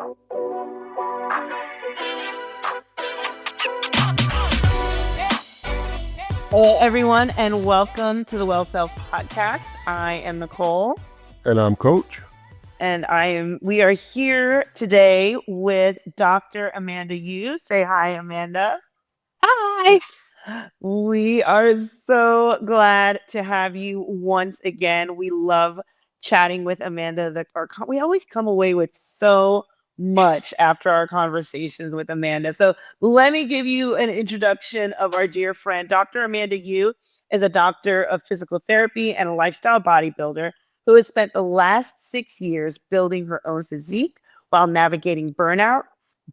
Hello, everyone, and welcome to the Well Self Podcast. I am Nicole. And I'm Coach. And we are here today with Dr. Amanda Yu. Say hi, Amanda. Hi. We are so glad to have you once again. We love chatting with Amanda. We always come away with so much after our conversations with Amanda. So let me give you an introduction of our dear friend. Dr. Amanda Yu is a doctor of physical therapy and a lifestyle bodybuilder who has spent the last 6 years building her own physique while navigating burnout,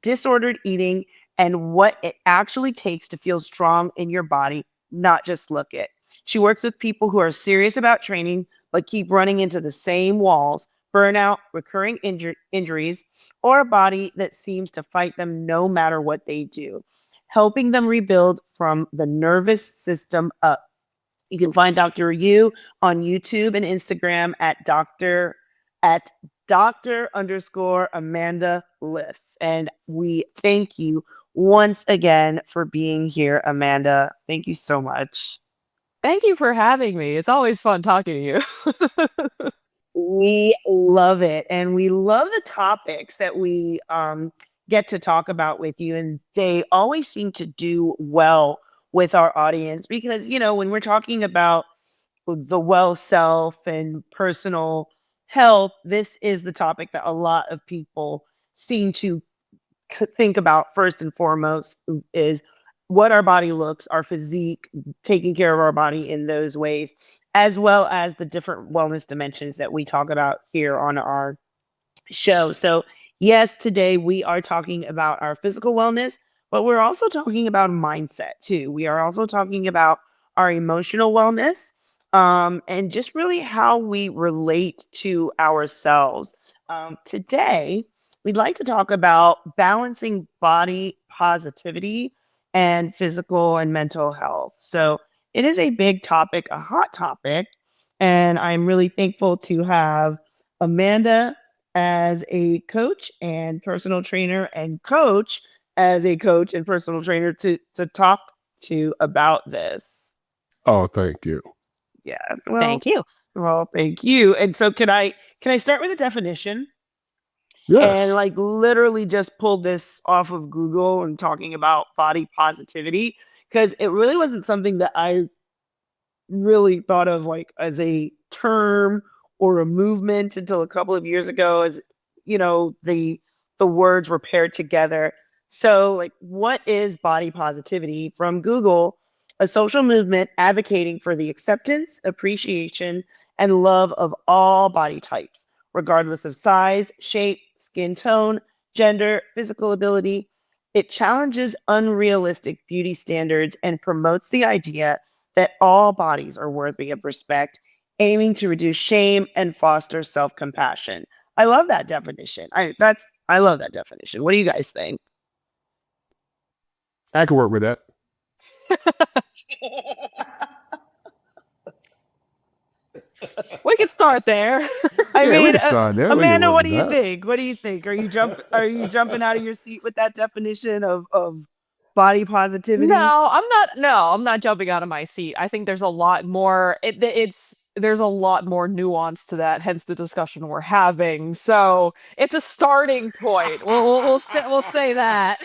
disordered eating, and what it actually takes to feel strong in your body, not just look it. She works with people who are serious about training, but keep running into the same walls, burnout, recurring injuries, or a body that seems to fight them no matter what they do, helping them rebuild from the nervous system up. You can find Dr. Yu on YouTube and Instagram at Dr. Amanda Lifts. And we thank you once again for being here, Amanda. Thank you so much. Thank you for having me. It's always fun talking to you. We love it. And we love the topics that we get to talk about with you. And they always seem to do well with our audience because, when we're talking about the well self and personal health, this is the topic that a lot of people seem to think about first and foremost is what our body looks, our physique, taking care of our body in those ways, as well as the different wellness dimensions that we talk about here on our show. So, yes, today we are talking about our physical wellness, but we're also talking about mindset too. We are also talking about our emotional wellness and just really how we relate to ourselves. Today, we'd like to talk about balancing body positivity and physical and mental health. So, it is a big topic, a hot topic, and I'm really thankful to have Amanda as a coach and personal trainer and coach as a coach and personal trainer to talk to about this. Oh, thank you. Yeah. Thank you. Well, thank you. And so can I start with a definition? Yes. And literally just pulled this off of Google and talking about body positivity because it really wasn't something that I really thought of as a term or a movement until a couple of years ago as the words were paired together. So what is body positivity? From Google, a social movement advocating for the acceptance, appreciation, and love of all body types, regardless of size, shape, skin tone, gender, physical ability. It challenges unrealistic beauty standards and promotes the idea that all bodies are worthy of respect, aiming to reduce shame and foster self-compassion. I love that definition. I love that definition. What do you guys think? I can work with that. We can start there. I Yeah, we mean, can start there. We can Amanda, work what with do you that. think? What do you think? Are you jumping out of your seat with that definition of body positivity? I'm not jumping out of my seat. I think there's a lot more there's a lot more nuance to that, hence the discussion we're having. So, it's a starting point. We'll say that.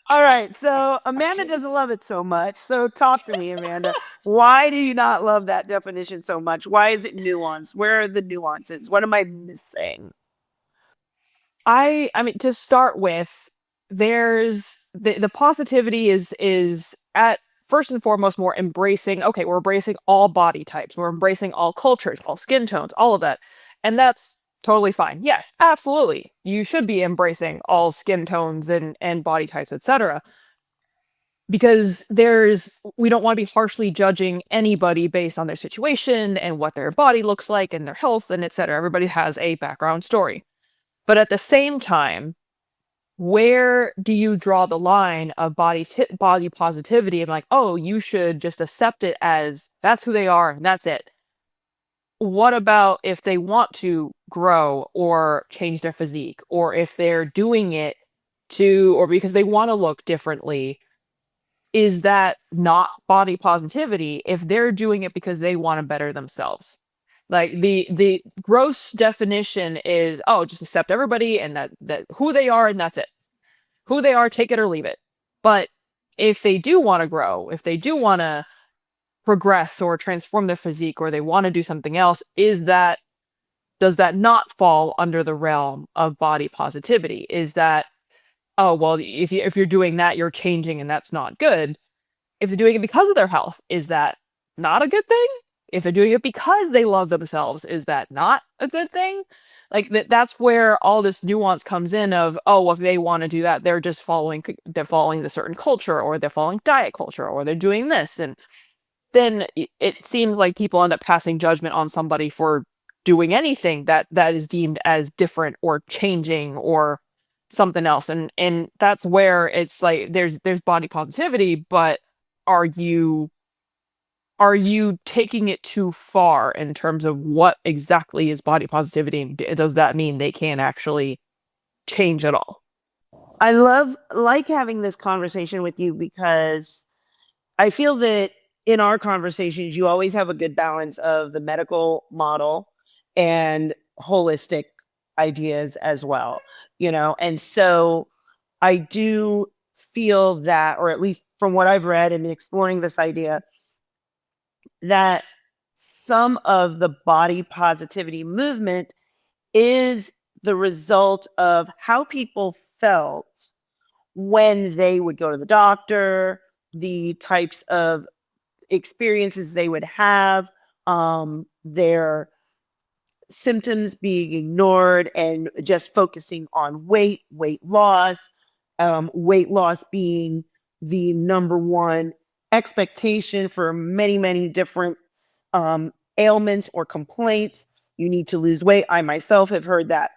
All right, so Amanda doesn't love it so much. So talk to me, Amanda. Why do you not love that definition so much? Why is it nuanced? Where are the nuances? What am I missing? I mean, to start with, there's the positivity is at first and foremost more embracing, okay, we're embracing all body types, we're embracing all cultures, all skin tones, all of that. And that's totally fine. Yes, absolutely. You should be embracing all skin tones and body types, etc. Because we don't want to be harshly judging anybody based on their situation and what their body looks like and their health and etc. Everybody has a background story. But at the same time, where do you draw the line of body positivity and oh, you should just accept it as that's who they are and that's it? what about if they want to grow or change their physique, or if they're doing it or because they want to look differently? Is that not body positivity if they're doing it because they want to better themselves? Like the gross definition is, oh, just accept everybody and that who they are and that's it. Who they are, take it or leave it. But if they do want to grow, if they do want to progress or transform their physique, or they want to do something else, does that not fall under the realm of body positivity? Is that, oh, well, if you're doing that, you're changing and that's not good. If they're doing it because of their health, is that not a good thing? If they're doing it because they love themselves, is that not a good thing? Like that's where all this nuance comes in of, oh, well, if they want to do that, they're following the certain culture, or they're following diet culture, or they're doing this. And then it seems like people end up passing judgment on somebody for doing anything that is deemed as different or changing or something else. And that's where it's like there's body positivity, but are you taking it too far in terms of what exactly is body positivity, and does that mean they can't actually change at all? I like having this conversation with you because I feel that in our conversations, you always have a good balance of the medical model and holistic ideas as well, And so I do feel that, or at least from what I've read and exploring this idea, that some of the body positivity movement is the result of how people felt when they would go to the doctor, the types of experiences they would have, their symptoms being ignored and just focusing on weight loss being the number one expectation for many, many different ailments or complaints. You need to lose weight. I myself have heard that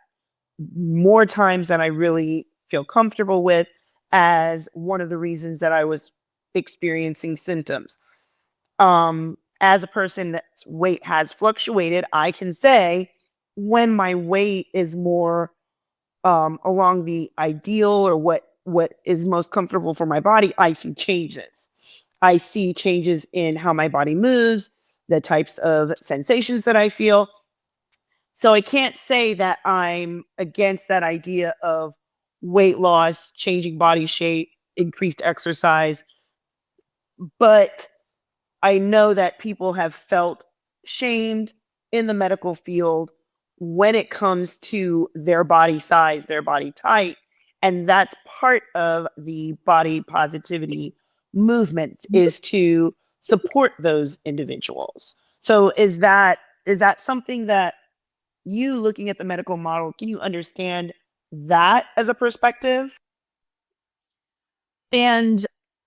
more times than I really feel comfortable with as one of the reasons that I was experiencing symptoms. As a person that's weight has fluctuated, I can say when my weight is more along the ideal or what is most comfortable for my body, I see changes. I see changes in how my body moves, the types of sensations that I feel. So I can't say that I'm against that idea of weight loss, changing body shape, increased exercise, but I know that people have felt shamed in the medical field when it comes to their body size, their body type. And that's part of the body positivity movement, is to support those individuals. So is that something that you, looking at the medical model, can you understand that as a perspective? And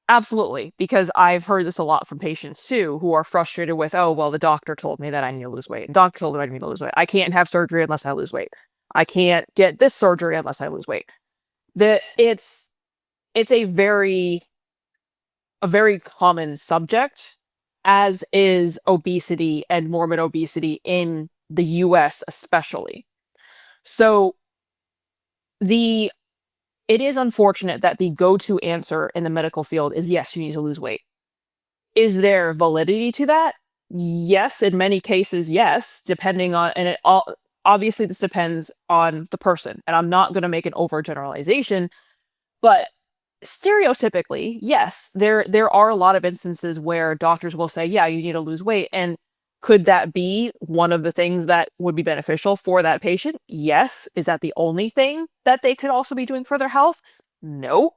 absolutely, because I've heard this a lot from patients too, who are frustrated with, oh, well, the doctor told me that I need to lose weight. The doctor told me I need to lose weight. I can't have surgery unless I lose weight. I can't get this surgery unless I lose weight. That it's a very common subject, as is obesity and morbid obesity in the US especially. So the it is unfortunate that the go-to answer in the medical field is, yes, you need to lose weight. Is there validity to that? Yes, in many cases, yes, depending on, and it all, obviously this depends on the person, and I'm not going to make an overgeneralization, but stereotypically, yes, there are a lot of instances where doctors will say, yeah, you need to lose weight. And could that be one of the things that would be beneficial for that patient? Yes. Is that the only thing that they could also be doing for their health? No.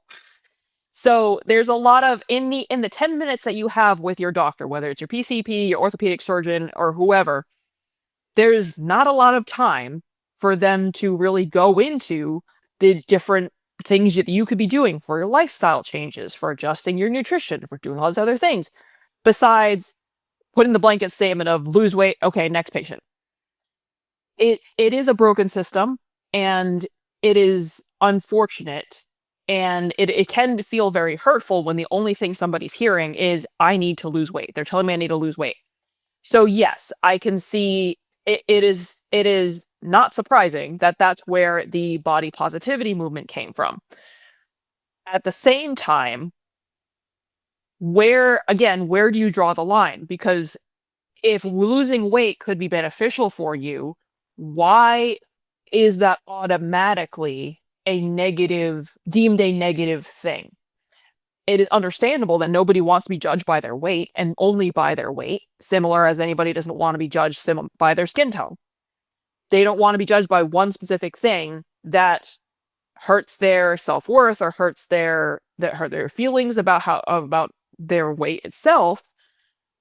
So there's a lot of, in the 10 minutes that you have with your doctor, whether it's your PCP, your orthopedic surgeon, or whoever, there's not a lot of time for them to really go into the different things that you could be doing for your lifestyle changes, for adjusting your nutrition, for doing all these other things, besides putting the blanket statement of lose weight, okay, next patient. It is a broken system, and it is unfortunate, and it can feel very hurtful when the only thing somebody's hearing is, I need to lose weight. They're telling me I need to lose weight. So yes, I can see it is not surprising that that's where the body positivity movement came from. At the same time, where do you draw the line? Because if losing weight could be beneficial for you, why is that automatically deemed a negative thing? It is understandable that nobody wants to be judged by their weight and only by their weight, similar as anybody doesn't want to be judged by their skin tone. They don't want to be judged by one specific thing that hurts their self-worth or hurt their feelings about their weight itself,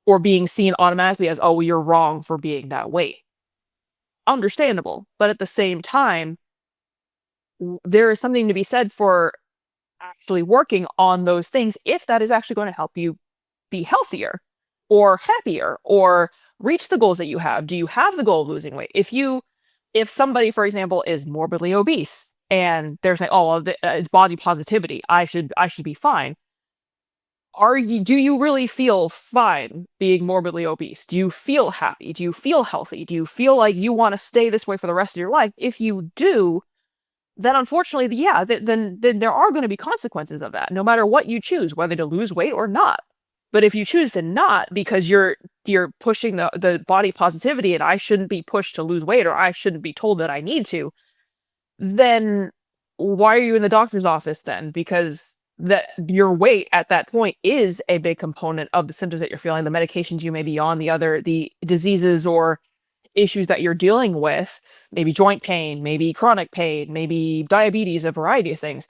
or being seen automatically as, oh, you're wrong for being that weight. Understandable. But at the same time, there is something to be said for actually working on those things if that is actually going to help you be healthier or happier or reach the goals that you have. Do you have the goal of losing weight? If somebody, for example, is morbidly obese and they're saying, oh, well, it's body positivity, I should be fine. Do you really feel fine being morbidly obese? Do you feel happy? Do you feel healthy? Do you feel like you want to stay this way for the rest of your life? If you do, then unfortunately, yeah, then there are going to be consequences of that, no matter what you choose, whether to lose weight or not. But if you choose to not because you're pushing the body positivity and I shouldn't be pushed to lose weight or I shouldn't be told that I need to, then why are you in the doctor's office then? Because that your weight at that point is a big component of the symptoms that you're feeling, the medications you may be on, the diseases or issues that you're dealing with, maybe joint pain, maybe chronic pain, maybe diabetes, a variety of things.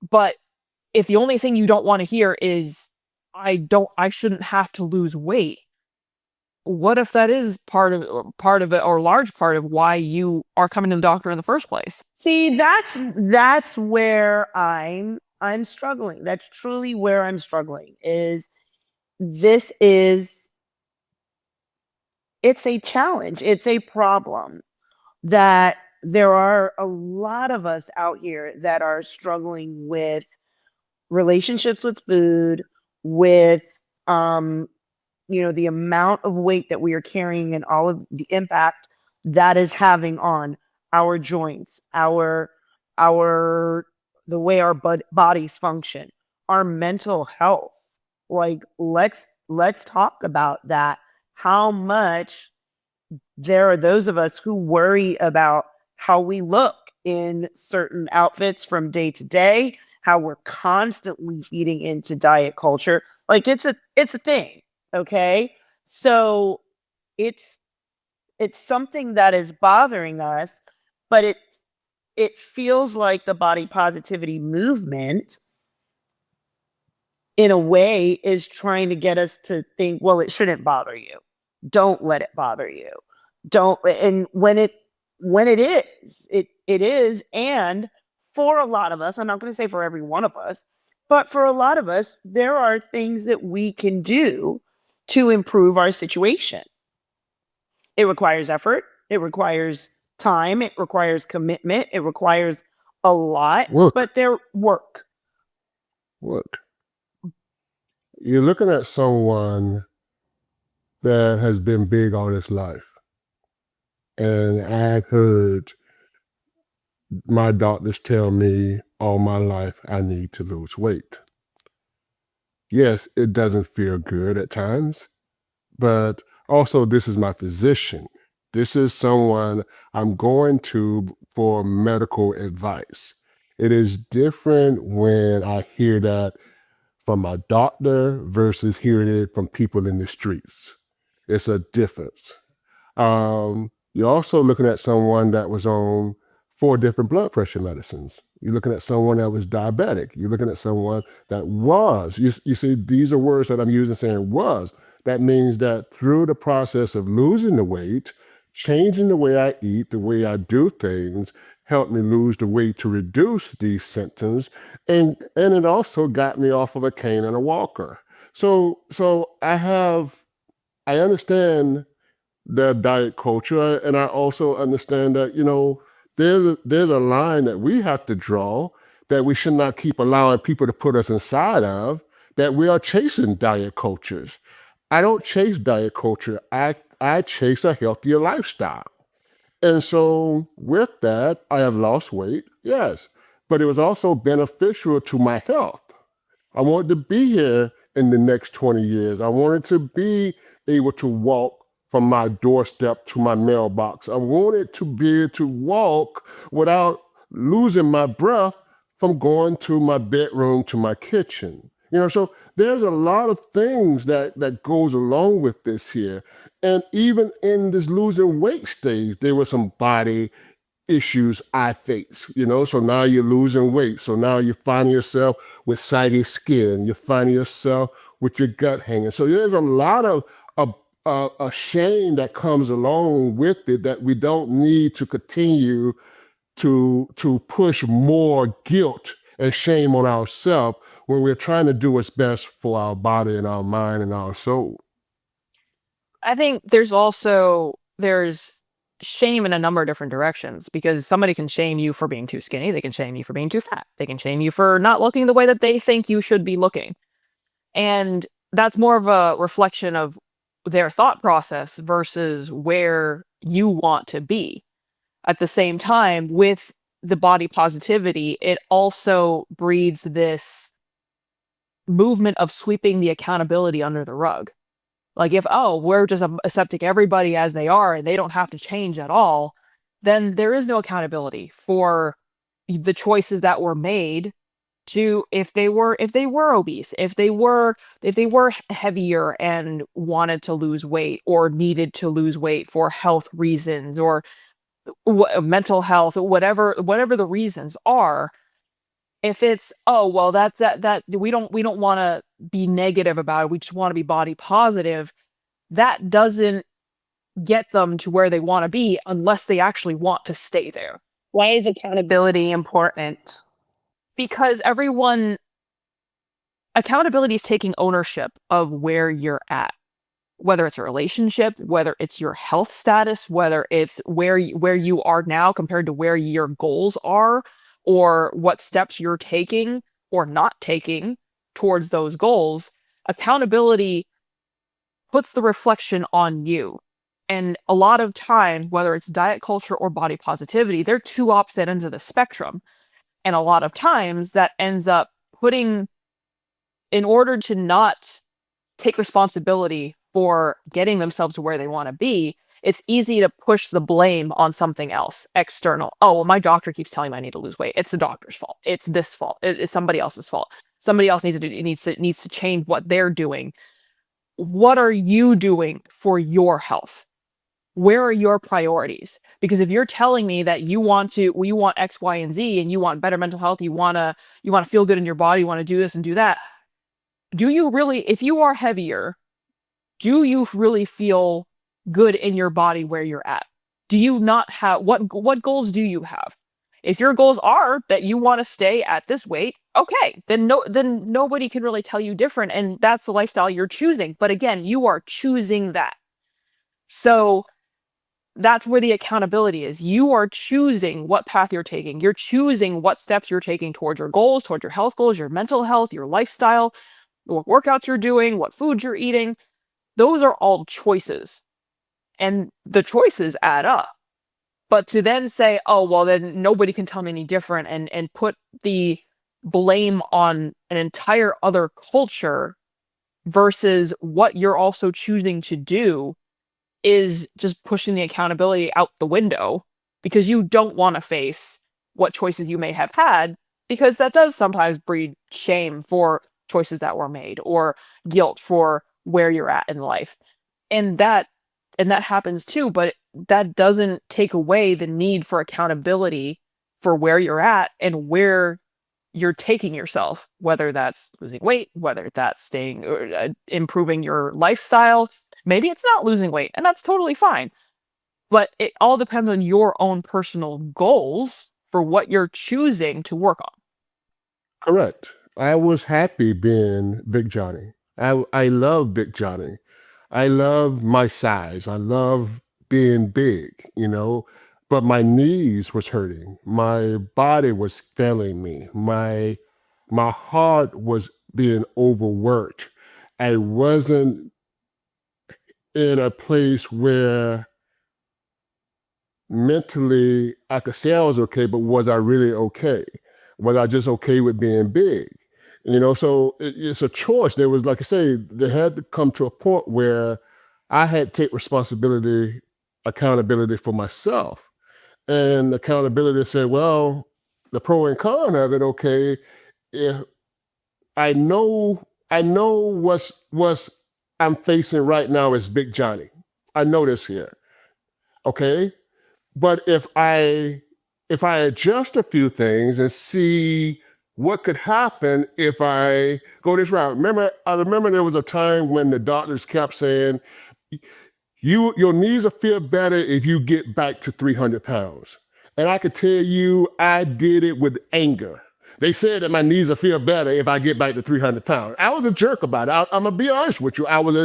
But if the only thing you don't want to hear is, I shouldn't have to lose weight, what if that is part of it or a large part of why you are coming to the doctor in the first place? See, that's where I'm struggling. That's truly where I'm struggling. It's a challenge. It's a problem that there are a lot of us out here that are struggling with relationships with food, with the amount of weight that we are carrying and all of the impact that is having on our joints, our the way our bodies function, our mental health. Like let's talk about that. How much there are those of us who worry about how we look in certain outfits from day to day, how we're constantly feeding into diet culture. Like it's a thing, okay? So it's something that is bothering us, but it feels like the body positivity movement in a way is trying to get us to think, well, it shouldn't bother you. Don't let it bother you. Don't and when it is, it is. And for a lot of us, I'm not going to say for every one of us, but for a lot of us, there are things that we can do to improve our situation. It requires effort, it requires time, it requires commitment, it requires a lot, but they're work. You're looking at someone that has been big all his life. And I've heard my doctors tell me all my life I need to lose weight. Yes, it doesn't feel good at times, but also this is my physician. This is someone I'm going to for medical advice. It is different when I hear that from my doctor versus hearing it from people in the streets. It's a difference. You're also looking at someone that was on 4 different blood pressure medicines. You're looking at someone that was diabetic. You're looking at someone that was. You see, these are words that I'm using saying was. That means that through the process of losing the weight, changing the way I eat, the way I do things, helped me lose the weight to reduce these symptoms. And it also got me off of a cane and a walker. So I understand the diet culture, and I also understand that there's a line that we have to draw that we should not keep allowing people to put us inside of. That we are chasing diet cultures. I don't chase diet culture. I I chase a healthier lifestyle. And so with that, I have lost weight, yes, but it was also beneficial to my health. I wanted to be here in the next 20 years. I wanted to be able to walk from my doorstep to my mailbox. I wanted to be able to walk without losing my breath from going to my bedroom to my kitchen. So there's a lot of things that goes along with this here. And even in this losing weight stage, there was some body issues I face. So now you're losing weight. So now you find yourself with saggy skin. You find yourself with your gut hanging. So there's a lot of a shame that comes along with it that we don't need to continue to push more guilt and shame on ourselves when we're trying to do what's best for our body and our mind and our soul. I think there's shame in a number of different directions because somebody can shame you for being too skinny, they can shame you for being too fat, they can shame you for not looking the way that they think you should be looking. And that's more of a reflection of their thought process versus where you want to be. At the same time, with the body positivity, it also breeds this movement of sweeping the accountability under the rug. Like if, oh, we're just accepting everybody as they are and they don't have to change at all, then there is no accountability for the choices that were made to if they were obese, if they were heavier and wanted to lose weight or needed to lose weight for health reasons or mental health, whatever the reasons are. If it's, oh well, that we don't want to be negative about it, we just want to be body positive, that doesn't get them to where they want to be unless they actually want to stay there. Why is accountability important? Because accountability is taking ownership of where you're at, whether it's a relationship, whether it's your health status, whether it's where you are now compared to where your goals are, or what steps you're taking or not taking towards those goals. Accountability puts the reflection on you. And a lot of times, whether it's diet culture or body positivity, they're two opposite ends of the spectrum. And a lot of times that ends up putting, in order to not take responsibility for getting themselves to where they want to be, it's easy to push the blame on something else, external. Oh, well, my doctor keeps telling me I need to lose weight. It's the doctor's fault. It's this fault. It's somebody else's fault. Somebody else needs to change what they're doing. What are you doing for your health? Where are your priorities? Because if you're telling me that you want X, Y, and Z, and you want better mental health, you wanna feel good in your body, you wanna do this and do that, do you really, if you are heavier, do you really feel good in your body where you're at? Do you not have what goals do you have? If your goals are that you want to stay at this weight, okay, then nobody can really tell you different, and that's the lifestyle you're choosing. But again, you are choosing that. So that's where the accountability is. You are choosing what path you're taking. You're choosing what steps you're taking towards your goals, towards your health goals, your mental health, your lifestyle, what workouts you're doing, what foods you're eating. Those are all choices. And the choices add up. But to then say, oh, well, then nobody can tell me any different and put the blame on an entire other culture versus what you're also choosing to do is just pushing the accountability out the window because you don't want to face what choices you may have had, because that does sometimes breed shame for choices that were made or guilt for where you're at in life. And that happens too, but that doesn't take away the need for accountability for where you're at and where you're taking yourself, whether that's losing weight, whether that's staying or improving your lifestyle. Maybe it's not losing weight, and that's totally fine. But it all depends on your own personal goals for what you're choosing to work on. Correct. I was happy being Big Johnny. I love Big Johnny. I love my size. I love being big. But my knees was hurting. My body was failing me. My heart was being overworked. I wasn't in a place where mentally I could say I was okay, but was I really okay? Was I just okay with being big? So it's a choice. There was, like I say, there had to come to a point where I had to take responsibility, accountability for myself. And accountability said, well, the pro and con of it, okay, if I know what's I'm facing right now is Big Johnny. I know this here. Okay. But if I adjust a few things and see what could happen if I go this route. I remember there was a time when the doctors kept saying, your knees will feel better if you get back to 300 pounds. And I could tell you, I did it with anger. They said that my knees will feel better if I get back to 300 pounds. I was a jerk about it. I'm going to be honest with you. I was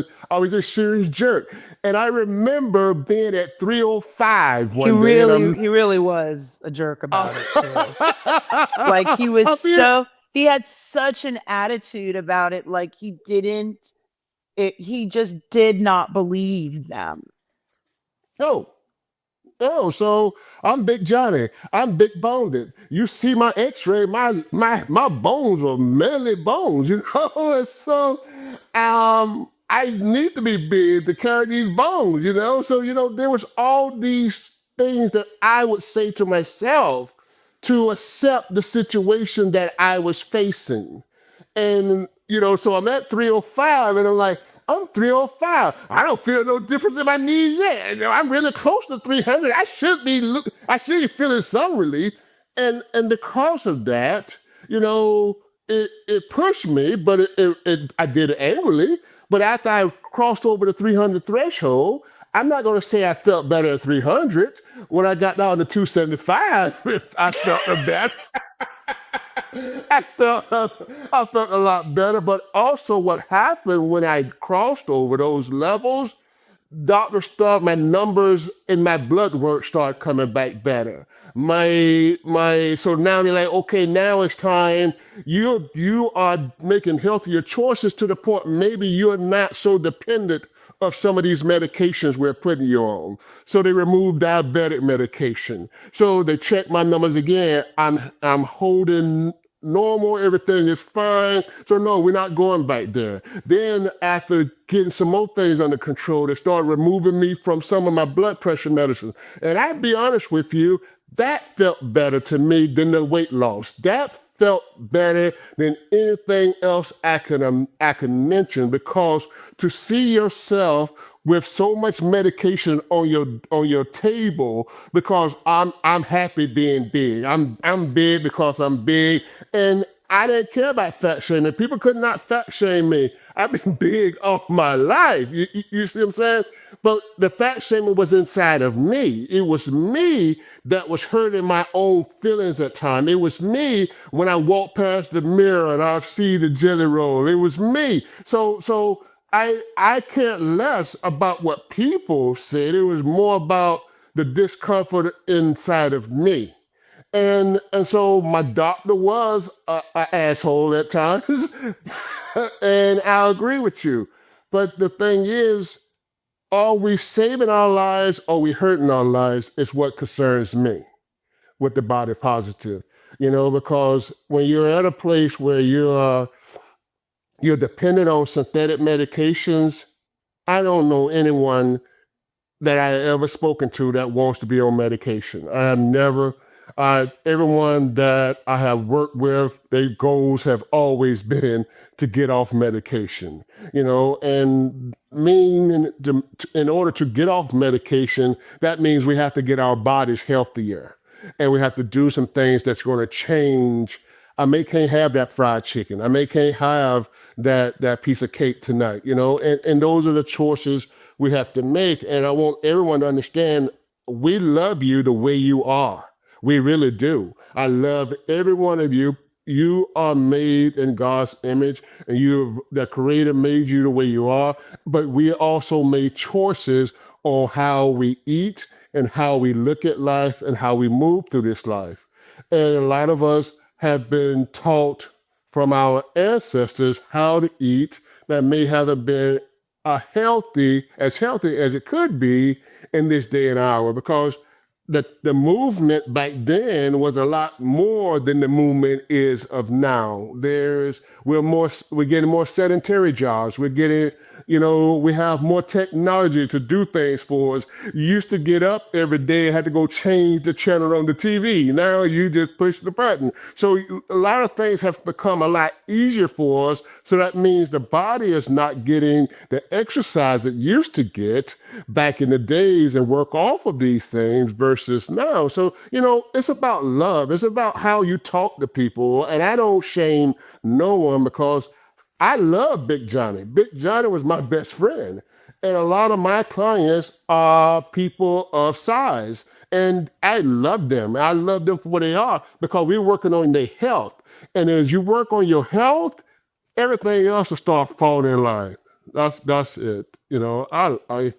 a serious jerk. And I remember being at 305 He one day. really was a jerk about it too. Like he was he had such an attitude about it. Like he just did not believe them. No. Oh, so I'm Big Johnny. I'm big boned. You see my X-ray, my bones are manly bones, And so I need to be big to carry these bones. So there was all these things that I would say to myself to accept the situation that I was facing. And, so I'm at 305 and I'm like, I'm 305. I don't feel no difference in my knees yet. I'm really close to 300. I should be feeling some relief. And because of that, it pushed me, but I did it angrily. But after I crossed over the 300 threshold, I'm not going to say I felt better at 300. When I got down to 275, I felt better. I felt a lot better. But also, what happened when I crossed over those levels, my numbers in my blood work start coming back better. So now they're like, okay, now it's time. You are making healthier choices to the point maybe you're not so dependent of some of these medications we're putting you on. So they removed diabetic medication. So they checked my numbers again. I'm holding normal, everything is fine. So no, we're not going back there. Then after getting some more things under control, they started removing me from some of my blood pressure medicine. And I'd be honest with you, that felt better to me than the weight loss. That felt better than anything else I can mention, because to see yourself with so much medication on your table because I'm happy being big. I'm big because I'm big, and I didn't care about fat shaming. People could not fat shame me. I've been big all my life. You see what I'm saying? But the fat shaming was inside of me. It was me that was hurting my own feelings at times. It was me when I walk past the mirror and I see the jelly roll. It was me. So I cared less about what people said. It was more about the discomfort inside of me. And so my doctor was an asshole at times, and I agree with you. But the thing is, are we saving our lives or are we hurting our lives is what concerns me with the body positive. Because when you're at a place where you're dependent on synthetic medications, I don't know anyone that I ever spoken to that wants to be on medication. I have never. Everyone that I have worked with, their goals have always been to get off medication. And in order to get off medication, that means we have to get our bodies healthier, and we have to do some things that's going to change. I may can't have that fried chicken. I may can't have that piece of cake tonight. And those are the choices we have to make. And I want everyone to understand we love you the way you are. We really do. I love every one of you. You are made in God's image, and the Creator made you the way you are. But we also made choices on how we eat and how we look at life and how we move through this life. And a lot of us have been taught from our ancestors how to eat that may have been healthy as it could be in this day and hour, because the movement back then was a lot more than the movement is of now. We're getting more sedentary jobs. We're getting, we have more technology to do things for us. You used to get up every day and had to go change the channel on the TV. Now you just push the button. So a lot of things have become a lot easier for us. So that means the body is not getting the exercise it used to get back in the days and work off of these things versus now. So, it's about love. It's about how you talk to people. And I don't shame no one, because I love Big Johnny. Big Johnny was my best friend. And a lot of my clients are people of size. And I love them. I love them for what they are, because we're working on their health. And as you work on your health, everything else will start falling in line. That's it. I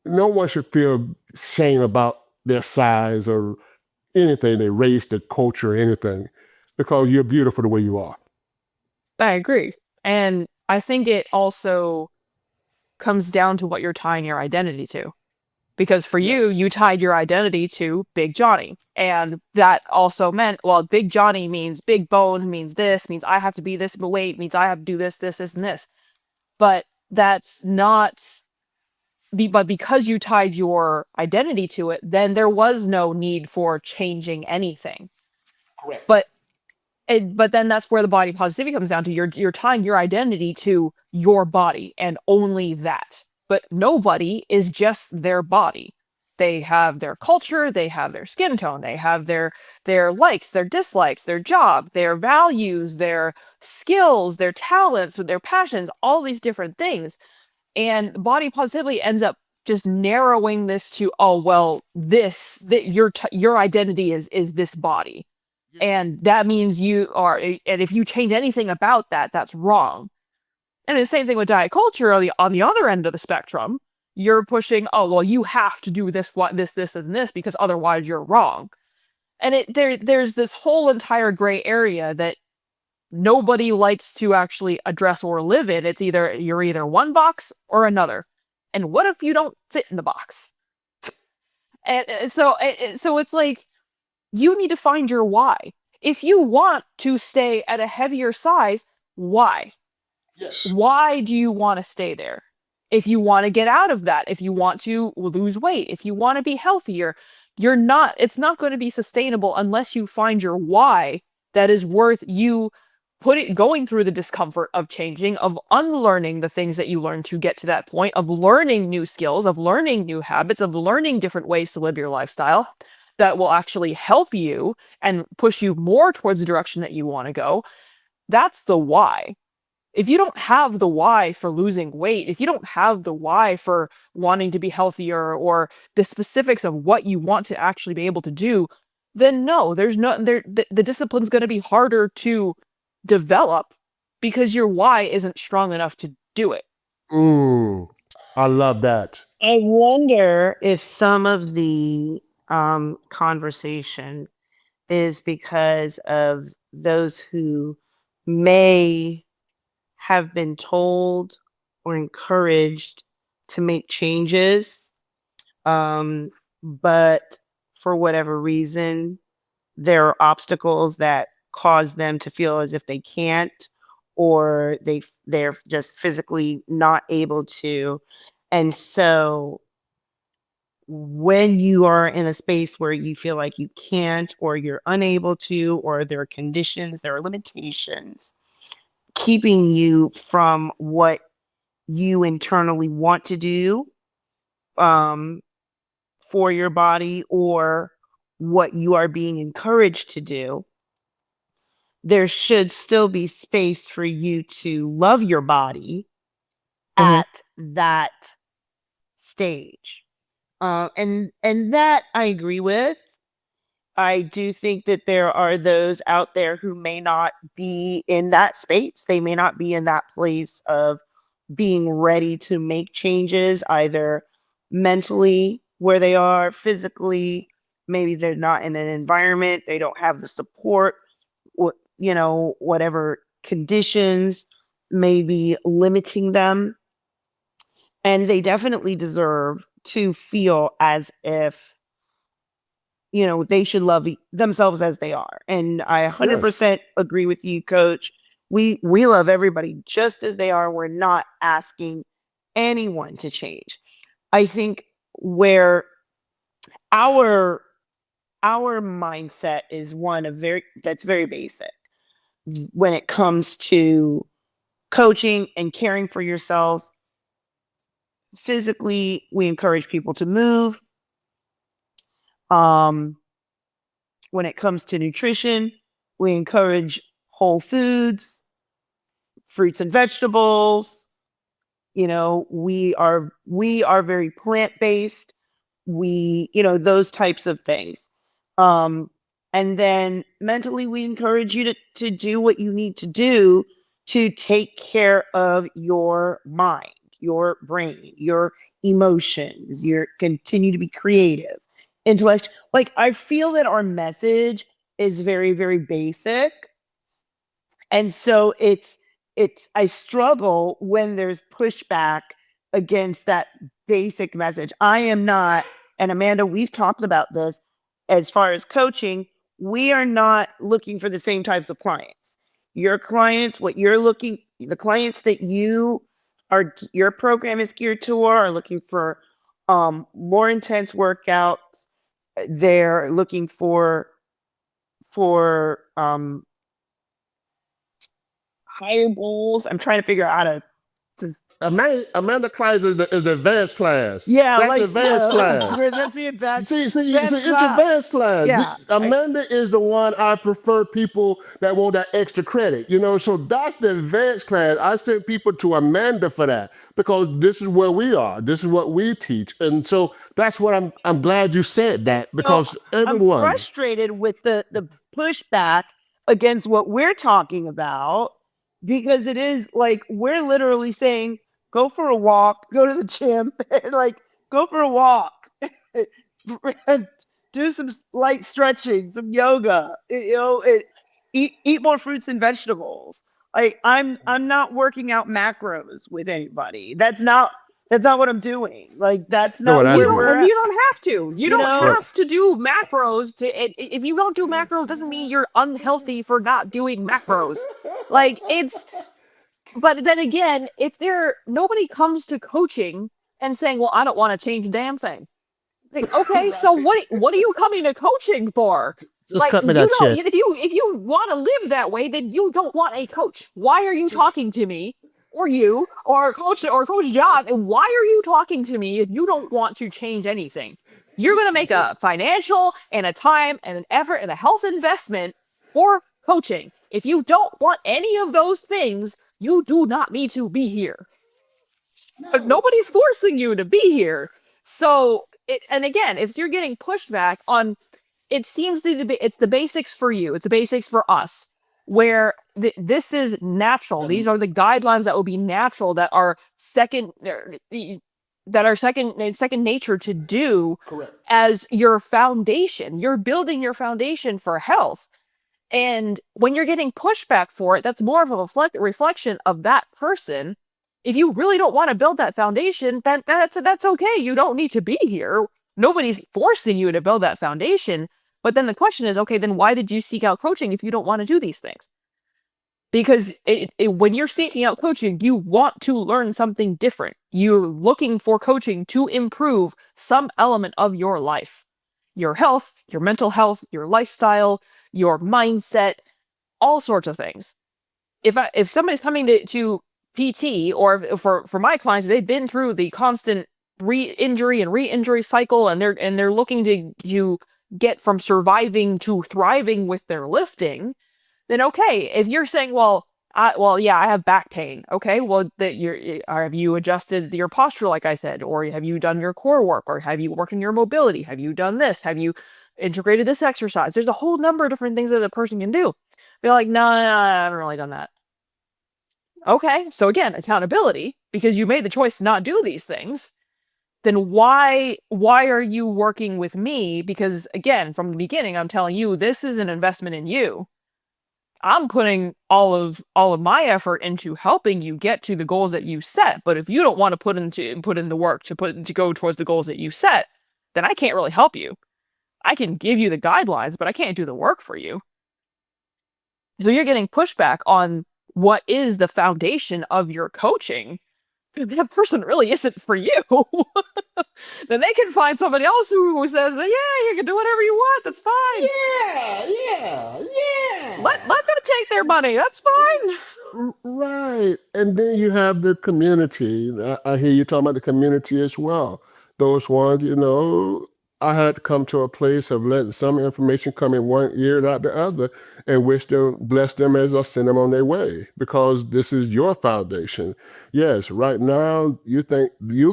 no one should feel shame about their size or anything, their race, their culture, or anything, because you're beautiful the way you are. I agree. And I think it also comes down to what you're tying your identity to. Because for you, Yes. you tied your identity to Big Johnny. And that also meant, well, Big Johnny means big bone, means this, means I have to be this weight, means I have to do this, this, this, and this. But that's not, but because you tied your identity to it, then there was no need for changing anything. Correct. But but then that's where the body positivity comes down to. You're tying your identity to your body and only that. But nobody is just their body. They have their culture, they have their skin tone, they have their likes, their dislikes, their job, their values, their skills, their talents, their passions, all these different things. And body positivity ends up just narrowing this to, oh well, your identity is this body, and that means you are, and if you change anything about that, that's wrong. And the same thing with diet culture on the other end of the spectrum. You're pushing, oh well, you have to do this, what, this, and this, because otherwise you're wrong. And there's this whole entire gray area that nobody likes to actually address or live in. It's either you're either one box or another. And what if you don't fit in the box? So it's like, you need to find your why. If you want to stay at a heavier size, why? Yes. Why do you want to stay there? If you want to get out of that, if you want to lose weight, if you want to be healthier, it's not going to be sustainable unless you find your why that is worth you going through the discomfort of changing, of unlearning the things that you learned to get to that point, of learning new skills, of learning new habits, of learning different ways to live your lifestyle that will actually help you and push you more towards the direction that you want to go. That's the why. If you don't have the why for losing weight, if you don't have the why for wanting to be healthier, or the specifics of what you want to actually be able to do, then no, there's no there the discipline's going to be harder to develop because your why isn't strong enough to do it. Mm, I love that. I wonder if some of the conversation is because of those who may have been told or encouraged to make changes, but for whatever reason, there are obstacles that cause them to feel as if they can't, or they're just physically not able to. And so when you are in a space where you feel like you can't, or you're unable to, or there are conditions, there are limitations keeping you from what you internally want to do, um, for your body, or what you are being encouraged to do, there should still be space for you to love your body Mm-hmm. at that stage. And that I agree with. I do think that there are those out there who may not be in that space. They may not be in that place of being ready to make changes, either mentally where they are, physically. Maybe they're not in an environment, they don't have the support, whatever conditions may be limiting them. And they definitely deserve to feel as if, they should love themselves as they are. And I Yes. 100% agree with you, Coach. We love everybody just as they are. We're not asking anyone to change. I think where our mindset is one of that's very basic when it comes to coaching and caring for yourselves. Physically, we encourage people to move. When it comes to nutrition, we encourage whole foods, fruits and vegetables. We are very plant-based. Those types of things. And then mentally, we encourage you to do what you need to do to take care of your mind, your brain, your emotions, your continue to be creative, intellect. Like, I feel that our message is very, very basic. And so I struggle when there's pushback against that basic message. I am not, and Amanda, we've talked about this as far as coaching, we are not looking for the same types of clients. Your clients, the clients that your program is geared toward are looking for more intense workouts. They're looking for higher goals. I'm trying to figure out how to Amanda class is the advanced class. yeah, That's the like advanced class. that's the advanced. See, Advanced it's class. advanced class. Yeah, Amanda is the one I prefer people that want that extra credit, so that's the advanced class. I send people to Amanda for that because this is where we are. This is what we teach. And so that's what I'm glad you said that so because I'm everyone. frustrated with the pushback against what we're talking about because it is like we're literally saying go for a walk, go to the gym, like go for a walk. Do some light stretching, some yoga, eat more fruits and vegetables. Like I'm not working out macros with anybody. That's not what I'm doing. Like that's No, not that's where good. we're And at. you don't have to. You don't have to do macros. If you don't do macros, doesn't mean you're unhealthy for not doing macros. Like but then again, if nobody comes to coaching and saying, "Well, I don't want to change a damn thing." Like, okay, so what are you coming to coaching for? Just Like, cut me you that don't. check. If you want to live that way, then you don't want a coach. Why are you talking to me, or you, or Coach John? And why are you talking to me if you don't want to change anything? You're gonna make a financial and a time and an effort and a health investment for coaching. If you don't want any of those things, you do not need to be here. Nobody's forcing you to be here. So, and again, if you're getting pushed back on, it seems to be it's the basics for you, it's the basics for us, where this is natural. These are the guidelines that will be natural, that are second nature to do. Correct. As your foundation. You're building your foundation for health. And when you're getting pushback for it, that's more of a reflection of that person. If you really don't want to build that foundation, then that's okay. You don't need to be here. Nobody's forcing you to build that foundation. But then the question is, okay, then why did you seek out coaching if you don't want to do these things? Because when you're seeking out coaching, you want to learn something different. You're looking for coaching to improve some element of your life, your health, your mental health, your lifestyle, your mindset, all sorts of things. If somebody's coming to PT, or for my clients, they've been through the constant re-injury and re-injury cycle, and they're looking to get from surviving to thriving with their lifting, then okay. If you're saying, yeah, I have back pain. Okay, well, have you adjusted your posture, like I said, or have you done your core work, or have you worked on your mobility? Have you done this? Have you integrated this exercise? There's a whole number of different things that a person can do. They're like, no, I haven't really done that. Okay, so again, accountability, because you made the choice to not do these things. Then why are you working with me? Because again, from the beginning, I'm telling you, this is an investment in you. I'm putting all of my effort into helping you get to the goals that you set. But if you don't want to put in the work to go towards the goals that you set, then I can't really help you. I can give you the guidelines, but I can't do the work for you. So you're getting pushback on what is the foundation of your coaching. That person really isn't for you. Then they can find somebody else who says that, yeah, you can do whatever you want. That's fine. Let them take their money. That's fine. Right. And then you have the community. I hear you talking about the community as well. Those ones, I had to come to a place of letting some information come in one ear and out the other and wish to bless them as I send them on their way because this is your foundation. Yes, right now you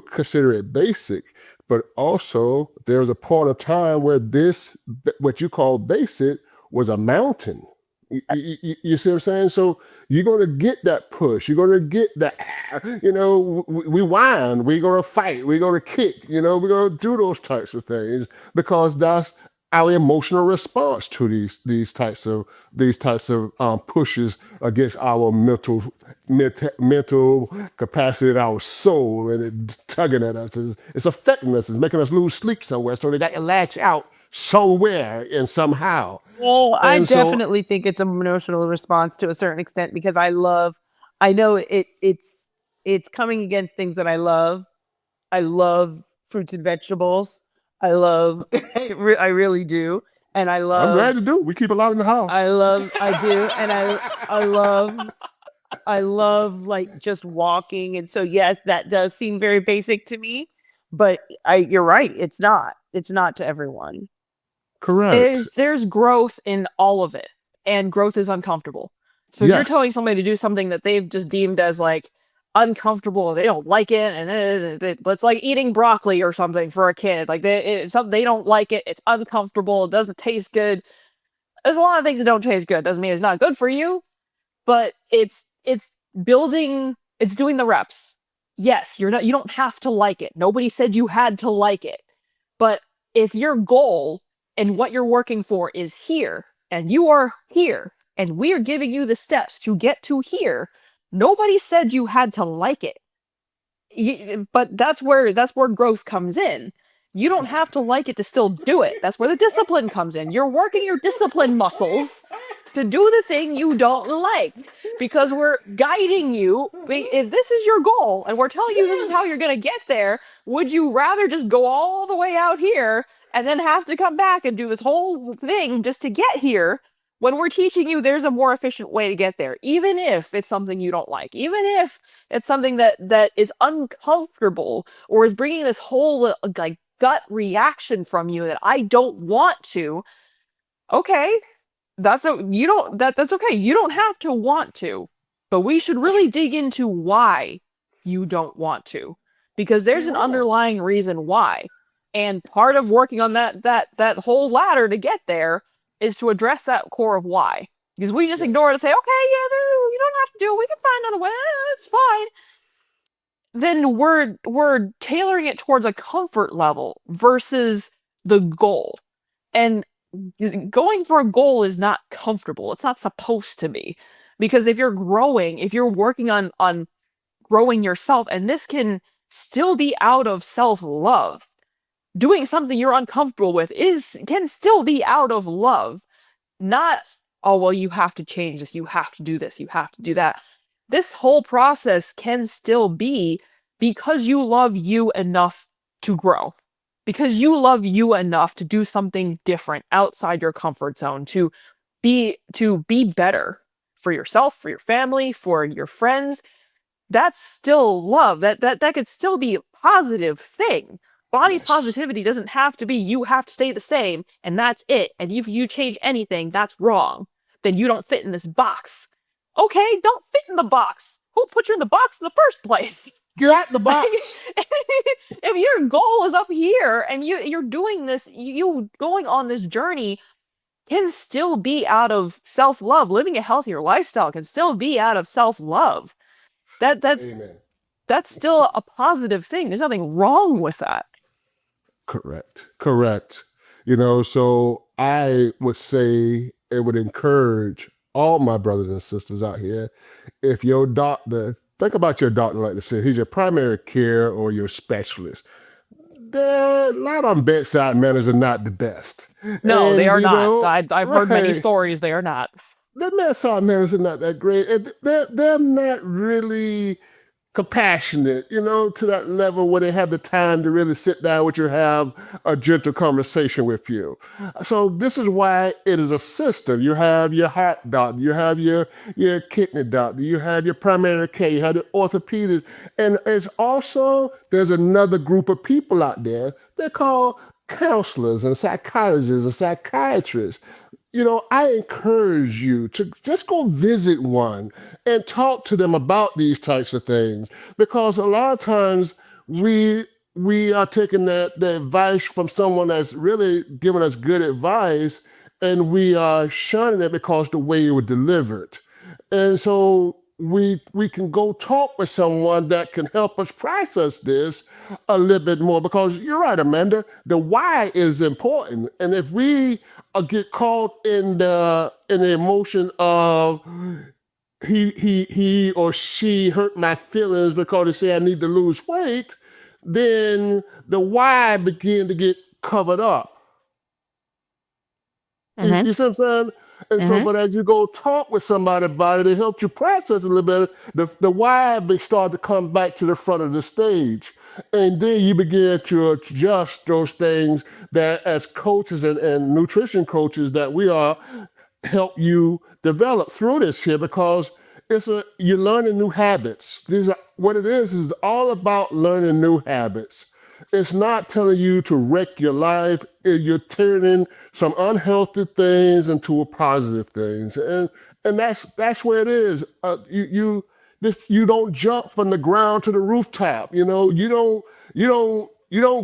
consider it basic, but also there's a point of time where this, what you call basic, was a mountain. You see what I'm saying? So you're going to get that push. You're going to get that, we whine. We're going to fight. We're going to kick. We're going to do those types of things because that's our emotional response to these types of pushes against our mental capacity of our soul, and it's tugging at us. It's affecting us. It's making us lose sleep somewhere. So they got to latch out somewhere and somehow. Well, I And so definitely think it's an emotional response to a certain extent because I know it's coming against things that I love. I love fruits and vegetables. I love, I really do. And I'm glad to do. We keep a lot in the house. I do. And I love like just walking. And so, yes, that does seem very basic to me, but you're right. It's not to everyone. Correct. There's growth in all of it, and growth is uncomfortable. So if you're Yes. telling somebody to do something that they've just deemed as like uncomfortable, they don't like it, and it's like eating broccoli or something for a kid. Like they don't like it. It's uncomfortable. It doesn't taste good. There's a lot of things that don't taste good. Doesn't mean it's not good for you, but it's building. It's doing the reps. Yes, you don't have to like it. Nobody said you had to like it. But if your goal and what you're working for is here, and you are here, and we are giving you the steps to get to here, nobody said you had to like it. But that's where growth comes in. You don't have to like it to still do it. That's where the discipline comes in. You're working your discipline muscles to do the thing you don't like because we're guiding you. If this is your goal and we're telling you this is how you're going to get there, would you rather just go all the way out here and then have to come back and do this whole thing just to get here when we're teaching you there's a more efficient way to get there, even if it's something you don't like, even if it's something that is uncomfortable or is bringing this whole like gut reaction from you that I don't want to. Okay, that's okay. You don't have to want to, but we should really dig into why you don't want to, because there's an underlying reason why. And part of working on that whole ladder to get there is to address that core of why. Because we just ignore it and say, okay, yeah, you don't have to do it. We can find another way. It's fine. Then we're tailoring it towards a comfort level versus the goal. And going for a goal is not comfortable. It's not supposed to be. Because if you're working on growing yourself, and this can still be out of self-love. Doing something you're uncomfortable with can still be out of love. Not, oh, well, you have to change this, you have to do this, you have to do that. This whole process can still be because you love you enough to grow. Because you love you enough to do something different outside your comfort zone, to be better for yourself, for your family, for your friends. That's still love. That could still be a positive thing. Body Yes. positivity doesn't have to be you have to stay the same and that's it. And if you change anything, that's wrong. Then you don't fit in this box. Okay, don't fit in the box. Who put you in the box in the first place? Get out the box. If your goal is up here and you're doing this, you going on this journey can still be out of self-love. Living a healthier lifestyle can still be out of self-love. That's Amen. that's still a positive thing. There's nothing wrong with that. Correct. Correct. So I would say it would encourage all my brothers and sisters out here, if your doctor, think about your doctor like this, he's your primary care or your specialist. A lot of bedside manners are not the best. No, they And, are you not. know, I've heard many right, stories. They are not. the bedside manners are not that great. And they're not really compassionate, to that level where they have the time to really sit down with you, have a gentle conversation with you. So this is why it is a system. You have your heart doctor, you have your kidney doctor, you have your primary care, you have the orthopedist, and it's also there's another group of people out there they're called counselors and psychologists and psychiatrists. I encourage you to just go visit one and talk to them about these types of things because a lot of times we are taking the advice from someone that's really giving us good advice and we are shunning it because the way it was delivered. And so we can go talk with someone that can help us process this a little bit more because you're right, Amanda. The why is important, and if we get caught in the emotion of he or she hurt my feelings because they say I need to lose weight, then the why begin to get covered up. Mm-hmm. You see what I'm saying? And so, Mm-hmm. but as you go talk with somebody about it, it helps you process a little bit. The why start to come back to the front of the stage. And then you begin to adjust those things that as coaches and nutrition coaches that we are, help you develop through this here because you're learning new habits. These are what it is all about learning new habits. It's not telling you to wreck your life. You're turning some unhealthy things into positive things, and that's where it is. You don't jump from the ground to the rooftop. You don't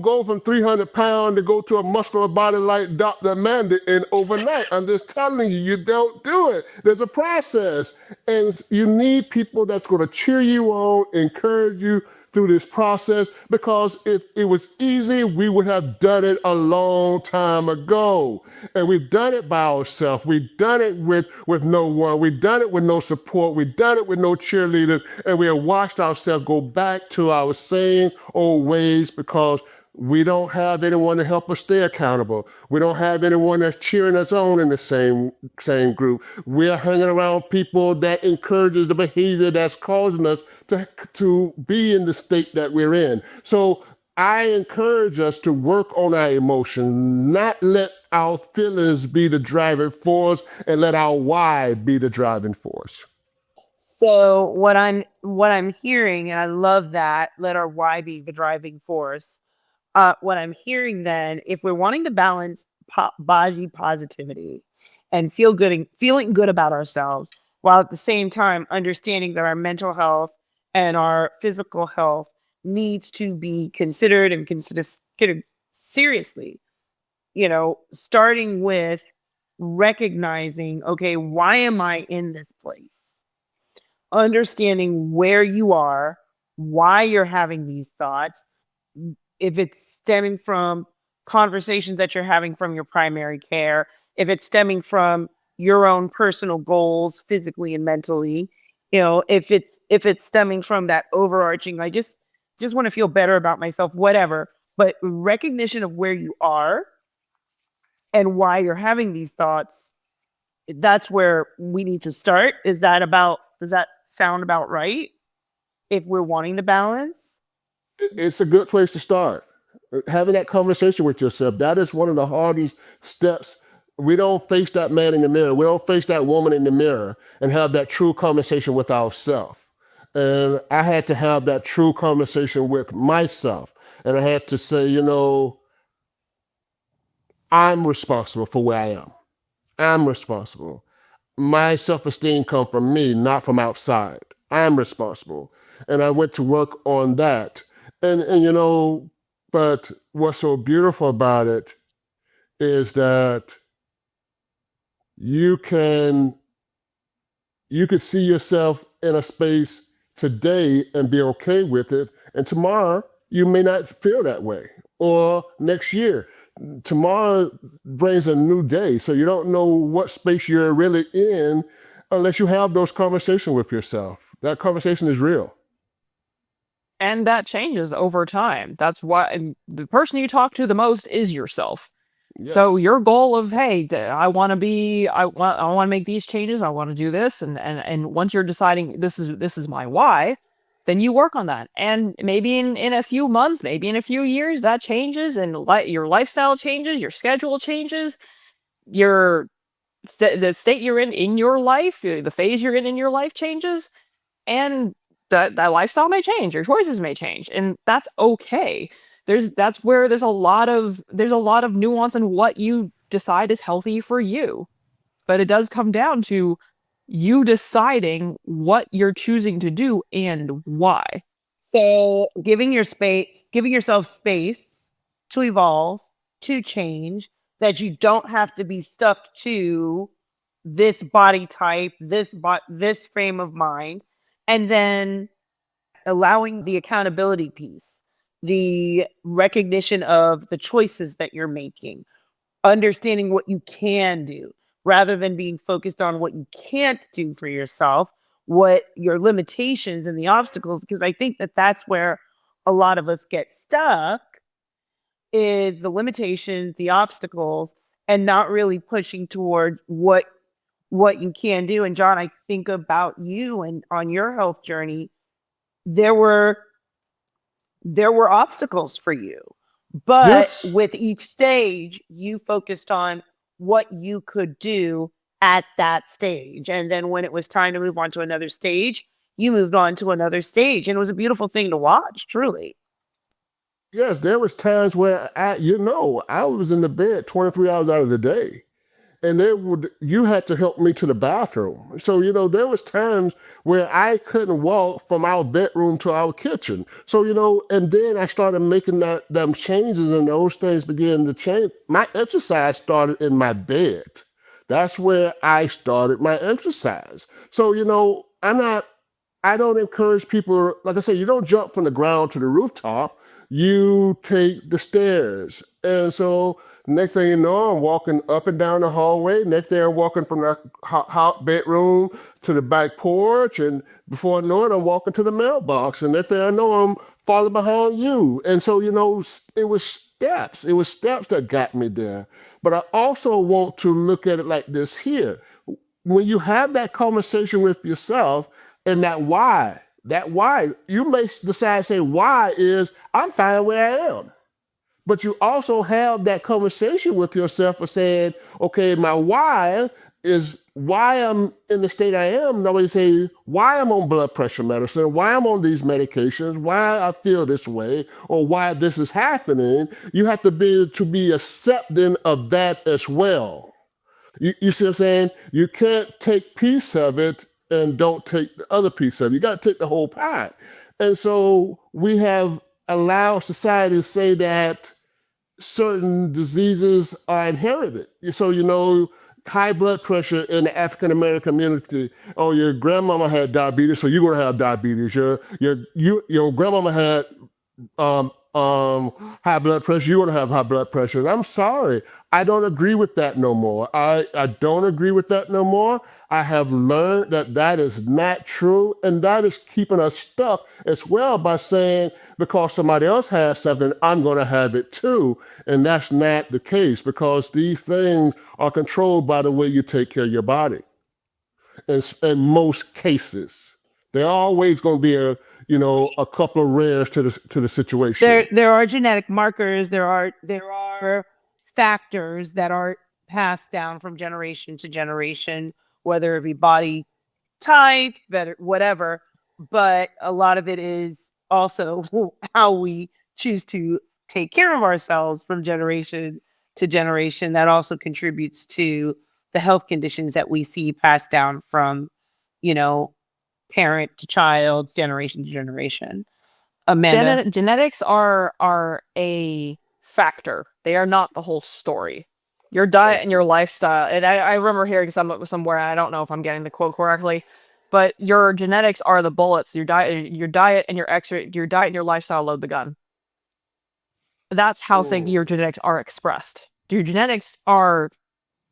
go from 300 pounds to go to a muscular body like Dr. Amanda in overnight. I'm just telling you, you don't do it. There's a process, and you need people that's going to cheer you on, encourage you through this process because if it was easy, we would have done it a long time ago. And we've done it by ourselves. We've done it with no one. We've done it with no support. We've done it with no cheerleaders. And we have watched ourselves go back to our same old ways because we don't have anyone to help us stay accountable. We don't have anyone that's cheering us on in the same group. We're hanging around people that encourages the behavior that's causing us to be in the state that we're in. So I encourage us to work on our emotions, not let our feelings be the driving force, and let our why be the driving force. So what I'm hearing, and I love that, let our why be the driving force. What I'm hearing then, if we're wanting to balance body positivity and feeling good about ourselves, while at the same time understanding that our mental health and our physical health needs to be considered and considered seriously, starting with recognizing, okay, why am I in this place? Understanding where you are, why you're having these thoughts, if it's stemming from conversations that you're having from your primary care, if it's stemming from your own personal goals physically and mentally, if it's stemming from that overarching, I just want to feel better about myself, whatever. But recognition of where you are and why you're having these thoughts, that's where we need to start. Does that sound about right? If we're wanting to balance? It's a good place to start. Having that conversation with yourself, that is one of the hardest steps. We don't face that man in the mirror. We don't face that woman in the mirror and have that true conversation with ourselves. And I had to have that true conversation with myself. And I had to say, I'm responsible for where I am. I'm responsible. My self-esteem comes from me, not from outside. I'm responsible. And I went to work on that. And but what's so beautiful about it is that you can you could see yourself in a space today and be okay with it. And tomorrow you may not feel that way. Or next year. Tomorrow brings a new day. So you don't know what space you're really in unless you have those conversations with yourself. That conversation is real. And that changes over time. That's why the person you talk to the most is yourself. So Yes. your goal of, hey, I want to be, I want to make these changes, I want to do this, and once you're deciding this is my why, then you work on that. And maybe in a few months, maybe in a few years, that changes, and your lifestyle changes, your schedule changes, your the state you're in your life, the phase you're in your life changes, and that lifestyle may change, your choices may change, and that's okay. That's where there's a lot of nuance in what you decide is healthy for you. But it does come down to you deciding what you're choosing to do and why. So giving yourself space to evolve, to change, that you don't have to be stuck to this body type, this frame of mind, and then allowing the accountability piece, the recognition of the choices that you're making, understanding what you can do rather than being focused on what you can't do for yourself, what your limitations and the obstacles, because I think that that's where a lot of us get stuck, is the limitations, the obstacles, and not really pushing towards what you can do. And John, I think about you and on your health journey, there were obstacles for you, but Yes. with each stage you focused on what you could do at that stage, and then when it was time to move on to another stage, you moved on to another stage, and it was a beautiful thing to watch, truly. Yes, there was times where I was in the bed 23 hours out of the day. And you had to help me to the bathroom. So, there was times where I couldn't walk from our bedroom to our kitchen. So, and then I started making them changes, and those things began to change. My exercise started in my bed. That's where I started my exercise. So, I don't encourage people, like I said, you don't jump from the ground to the rooftop. You take the stairs. And so next thing you know, I'm walking up and down the hallway. Next thing I'm walking from the hot bedroom to the back porch. And before I know it, I'm walking to the mailbox. And next thing I know, I'm falling behind you. And so, it was steps. It was steps that got me there. But I also want to look at it like this here. When you have that conversation with yourself, and that why, you may decide to say, why is I'm fine where I am. But you also have that conversation with yourself for saying, okay, my why is why I'm in the state I am. Nobody say why I'm on blood pressure medicine, why I'm on these medications, why I feel this way, or why this is happening. You have to be accepting of that as well. You see what I'm saying? You can't take piece of it and don't take the other piece of it. You got to take the whole pie. And so we have allowed society to say that certain diseases are inherited. So, high blood pressure in the African American community. Oh, your grandmama had diabetes, so you're gonna have diabetes. Your grandmama had high blood pressure, you're going to have high blood pressure. And I'm sorry, I don't agree with that no more. I don't agree with that no more. I have learned that that is not true, and that is keeping us stuck as well by saying because somebody else has something, I'm going to have it too. And that's not the case because these things are controlled by the way you take care of your body in most cases. There are always going to be a couple of rares to the situation. There are genetic markers, there are factors that are passed down from generation to generation, whether it be body type, better whatever. But a lot of it is also how we choose to take care of ourselves from generation to generation. That also contributes to the health conditions that we see passed down from, you know, parent to child, generation to generation. Amanda. Genetics are a factor. They are not the whole story. Your diet and your lifestyle. And I remember hearing somewhere. I don't know if I'm getting the quote correctly, but your genetics are the bullets. Your diet and your diet and your lifestyle load the gun. That's how your genetics are expressed. Your genetics are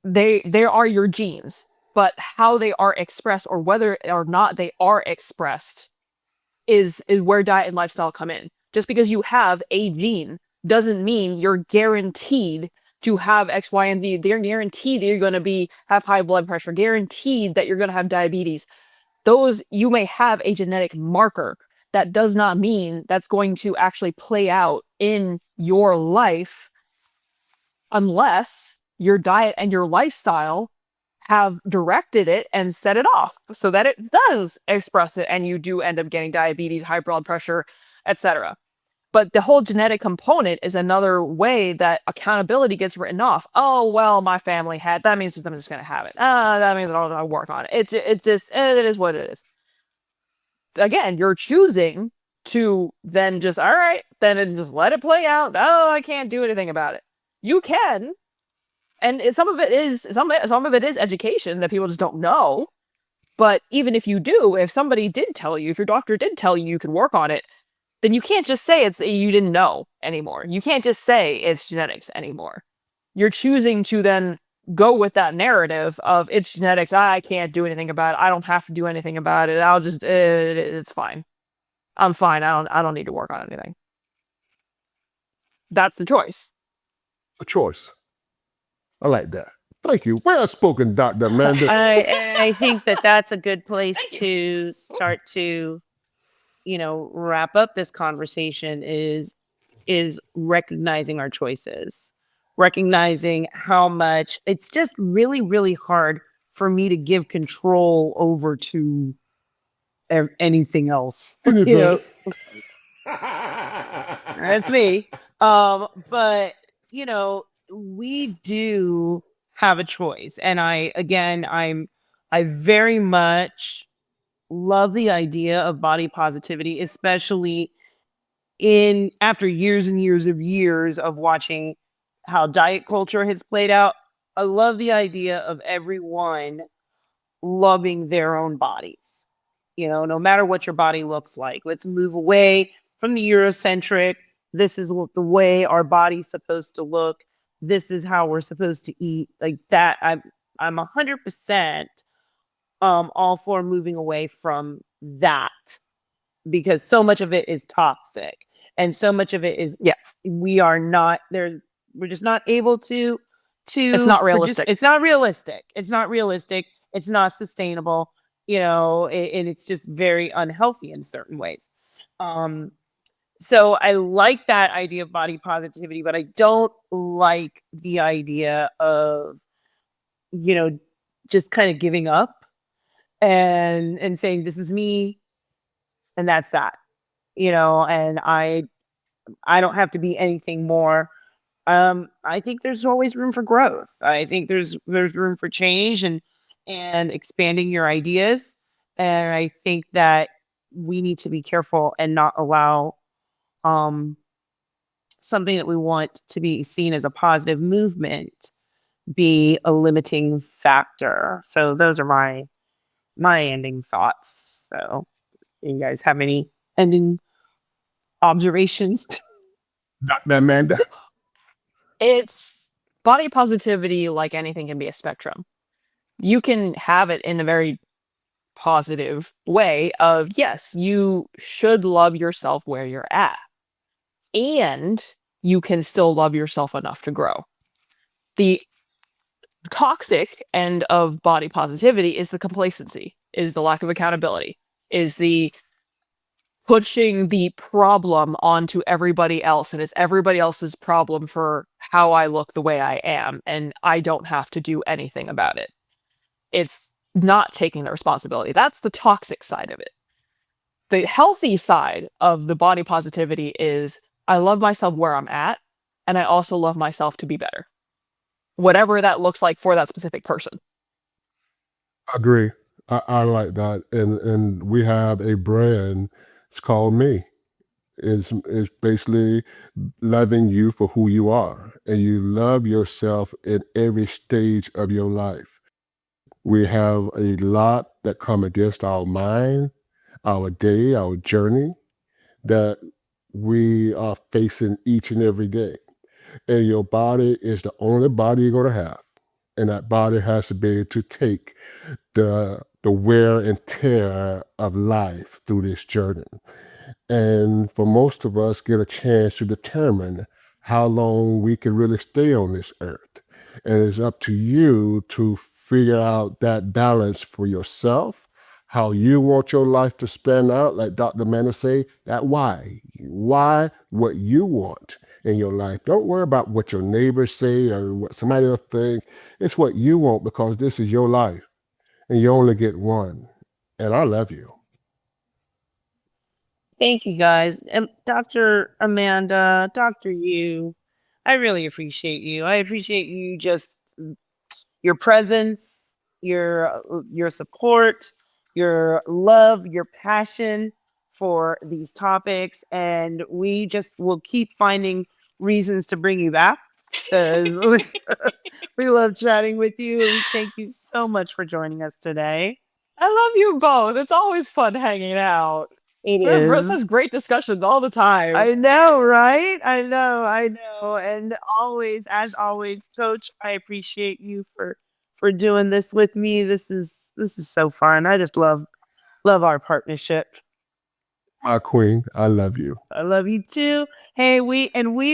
they are your genes, but how they are expressed or whether or not they are expressed is where diet and lifestyle come in. Just because you have a gene doesn't mean you're guaranteed to have X, Y, and Z. They're guaranteed that you're going to have high blood pressure, guaranteed that you're going to have diabetes. Those, you may have a genetic marker. That does not mean that's going to actually play out in your life unless your diet and your lifestyle have directed it and set it off so that it does express it and you do end up getting diabetes, high blood pressure, etc. But the whole genetic component is another way that accountability gets written off. Oh, well, my family had, that means I'm just going to have it. That means I don't have to work on it. It is what it is. Again, you're choosing to then just, all right, then just let it play out. Oh, I can't do anything about it. You can. And some of it is education that people just don't know. But even if you do, if somebody did tell you, if your doctor did tell you could work on it, then you can't just say you didn't know anymore. You can't just say it's genetics anymore. You're choosing to then go with that narrative of it's genetics. I can't do anything about it. I don't have to do anything about it. I'll just it's fine. I'm fine. I don't need to work on anything. That's the choice. A choice. I like that. Thank you. Well spoken, Dr. Amanda. I think that's a good place to start to, wrap up this conversation is recognizing our choices, recognizing how much it's just really, really hard for me to give control over to anything else. That's me. But we do have a choice. And I very much love the idea of body positivity, especially after years and years of watching how diet culture has played out. I love the idea of everyone loving their own bodies. No matter what your body looks like, let's move away from the Eurocentric. This is the way our body's supposed to look. This is how we're supposed to eat. Like that, I'm 100% all for moving away from that, because so much of it is toxic and so much of it is we are not there. We're just not able to It's not realistic. It's not realistic. It's not realistic. It's not sustainable, and it's just very unhealthy in certain ways. So I like that idea of body positivity, but I don't like the idea of, just kind of giving up and saying, this is me and that's that, and I don't have to be anything more. I think there's always room for growth. I think there's room for change and expanding your ideas. And I think that we need to be careful and not allow something that we want to be seen as a positive movement be a limiting factor. So those are my ending thoughts. So you guys have any ending observations? Dr. Amanda. It's body positivity, like anything, can be a spectrum. You can have it in a very positive way of, yes, you should love yourself where you're at. And you can still love yourself enough to grow. The toxic end of body positivity is the complacency, is the lack of accountability, is the pushing the problem onto everybody else, and it's everybody else's problem for how I look the way I am, and I don't have to do anything about it. It's not taking the responsibility. That's the toxic side of it. The healthy side of the body positivity is I love myself where I'm at, and I also love myself to be better. Whatever that looks like for that specific person. I agree. I like that. And we have a brand, it's called Me. It's basically loving you for who you are. And you love yourself in every stage of your life. We have a lot that come against our mind, our day, our journey, that we are facing each and every day. And your body is the only body you're going to have. and that body has to be able to take the wear and tear of life through this journey. And for most of us, get a chance to determine how long we can really stay on this earth. And it's up to you to figure out that balance for yourself, how you want your life to span out, like Dr. Manna say, that why what you want in your life. Don't worry about what your neighbors say or what somebody else think. It's what you want, because this is your life and you only get one. And I love you. Thank you, guys. And Dr. Amanda, Dr. Yu, I really appreciate you. I appreciate you just your presence, your support, your love, your passion for these topics, and we just will keep finding reasons to bring you back because we love chatting with you. And thank you so much for joining us today. I love you both. It's always fun hanging out. It We have is. such great discussions all the time. I know, right? I know. And always, as always, Coach, I appreciate you for doing this with me. This is so fun. I just love our partnership. My queen, I love you. I love you too. Hey, we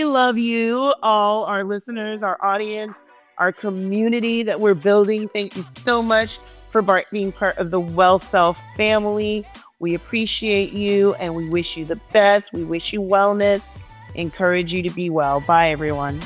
love you all, our listeners, our audience, our community that we're building. Thank you so much for being part of the Well Self family. We appreciate you and we wish you the best. We wish you wellness. Encourage you to be well. Bye, everyone.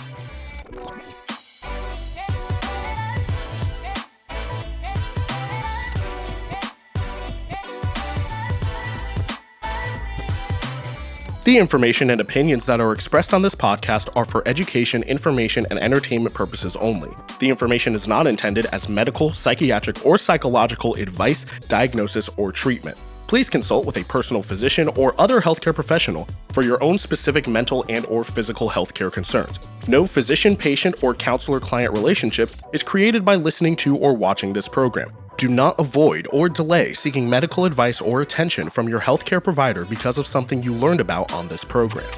The information and opinions that are expressed on this podcast are for education, information, and entertainment purposes only. The information is not intended as medical, psychiatric, or psychological advice, diagnosis, or treatment. Please consult with a personal physician or other healthcare professional for your own specific mental and/or physical healthcare concerns. No physician-patient or counselor-client relationship is created by listening to or watching this program. Do not avoid or delay seeking medical advice or attention from your healthcare provider because of something you learned about on this program.